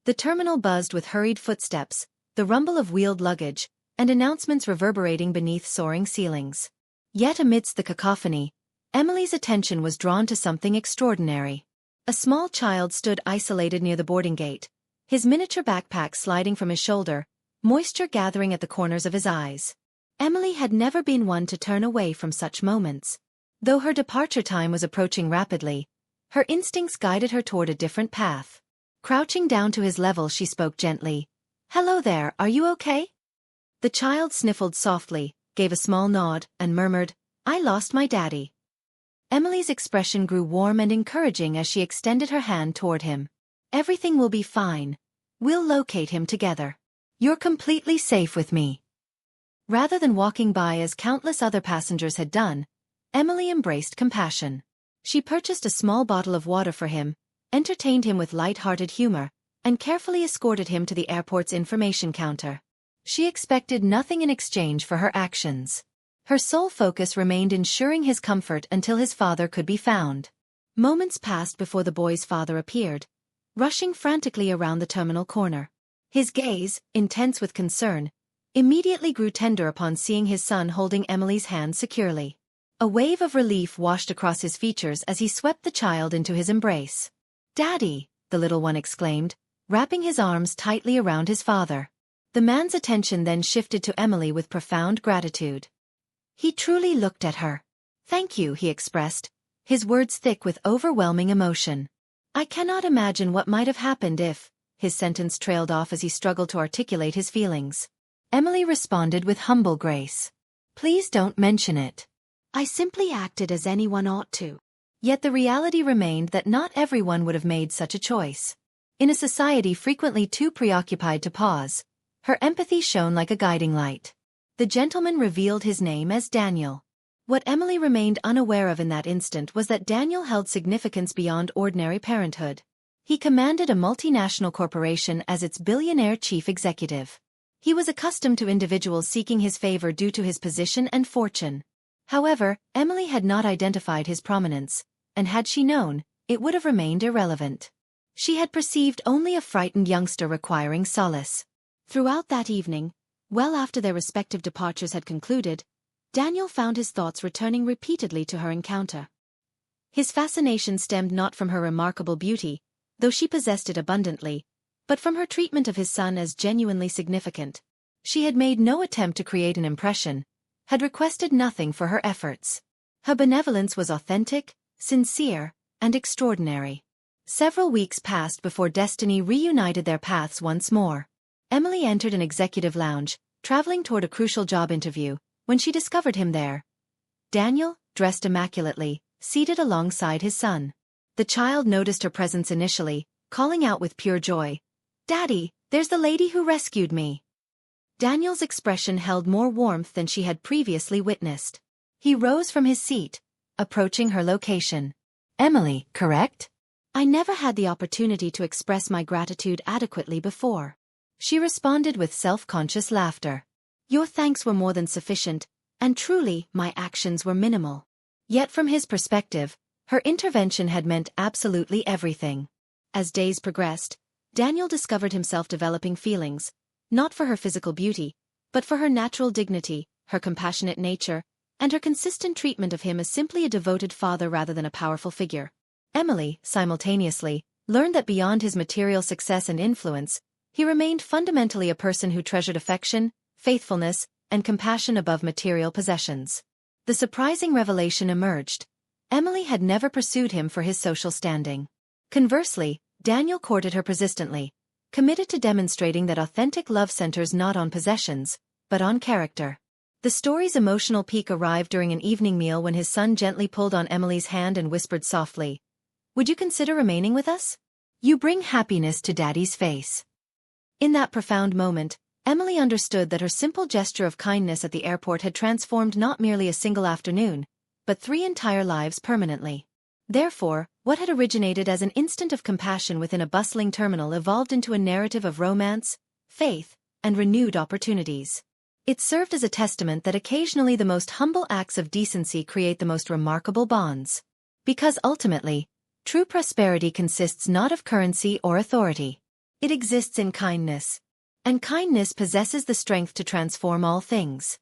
The terminal buzzed with hurried footsteps, the rumble of wheeled luggage, and announcements reverberating beneath soaring ceilings. Yet amidst the cacophony, Emily's attention was drawn to something extraordinary. A small child stood isolated near the boarding gate, his miniature backpack sliding from his shoulder, moisture gathering at the corners of his eyes. Emily had never been one to turn away from such moments. Though her departure time was approaching rapidly, her instincts guided her toward a different path. Crouching down to his level, she spoke gently. "Hello there, are you okay?" The child sniffled softly, gave a small nod, and murmured, "I lost my daddy." Emily's expression grew warm and encouraging as she extended her hand toward him. "Everything will be fine. We'll locate him together. You're completely safe with me." Rather than walking by as countless other passengers had done, Emily embraced compassion. She purchased a small bottle of water for him, entertained him with light-hearted humor, and carefully escorted him to the airport's information counter. She expected nothing in exchange for her actions. Her sole focus remained ensuring his comfort until his father could be found. Moments passed before the boy's father appeared, rushing frantically around the terminal corner. His gaze, intense with concern, immediately grew tender upon seeing his son holding Emily's hand securely. A wave of relief washed across his features as he swept the child into his embrace. "Daddy," the little one exclaimed, wrapping his arms tightly around his father. The man's attention then shifted to Emily with profound gratitude. He truly looked at her. "Thank you," he expressed, his words thick with overwhelming emotion. "I cannot imagine what might have happened if," his sentence trailed off as he struggled to articulate his feelings. Emily responded with humble grace. "Please don't mention it. I simply acted as anyone ought to." Yet the reality remained that not everyone would have made such a choice. In a society frequently too preoccupied to pause, her empathy shone like a guiding light. The gentleman revealed his name as Daniel. What Emily remained unaware of in that instant was that Daniel held significance beyond ordinary parenthood. He commanded a multinational corporation as its billionaire chief executive. He was accustomed to individuals seeking his favor due to his position and fortune. However, Emily had not identified his prominence, and had she known, it would have remained irrelevant. She had perceived only a frightened youngster requiring solace. Throughout that evening, well after their respective departures had concluded, Daniel found his thoughts returning repeatedly to her encounter. His fascination stemmed not from her remarkable beauty, though she possessed it abundantly, but from her treatment of his son as genuinely significant. She had made no attempt to create an impression, had requested nothing for her efforts. Her benevolence was authentic, sincere, and extraordinary. Several weeks passed before destiny reunited their paths once more. Emily entered an executive lounge, traveling toward a crucial job interview, when she discovered him there. Daniel, dressed immaculately, seated alongside his son. The child noticed her presence initially, calling out with pure joy, "Daddy, there's the lady who rescued me." Daniel's expression held more warmth than she had previously witnessed. He rose from his seat, approaching her location. "Emily, correct?" "I never had the opportunity to express my gratitude adequately before," she responded with self-conscious laughter. "Your thanks were more than sufficient, and truly, my actions were minimal." Yet from his perspective, her intervention had meant absolutely everything. As days progressed, Daniel discovered himself developing feelings, not for her physical beauty, but for her natural dignity, her compassionate nature, and her consistent treatment of him as simply a devoted father rather than a powerful figure. Emily, simultaneously, learned that beyond his material success and influence, he remained fundamentally a person who treasured affection, faithfulness, and compassion above material possessions. The surprising revelation emerged. Emily had never pursued him for his social standing. Conversely, Daniel courted her persistently, committed to demonstrating that authentic love centers not on possessions, but on character. The story's emotional peak arrived during an evening meal when his son gently pulled on Emily's hand and whispered softly, "Would you consider remaining with us? You bring happiness to Daddy's face." In that profound moment, Emily understood that her simple gesture of kindness at the airport had transformed not merely a single afternoon, but 3 entire lives permanently. Therefore, what had originated as an instant of compassion within a bustling terminal evolved into a narrative of romance, faith, and renewed opportunities. It served as a testament that occasionally the most humble acts of decency create the most remarkable bonds. Because ultimately, true prosperity consists not of currency or authority, It exists in kindness. And kindness possesses the strength to transform all things.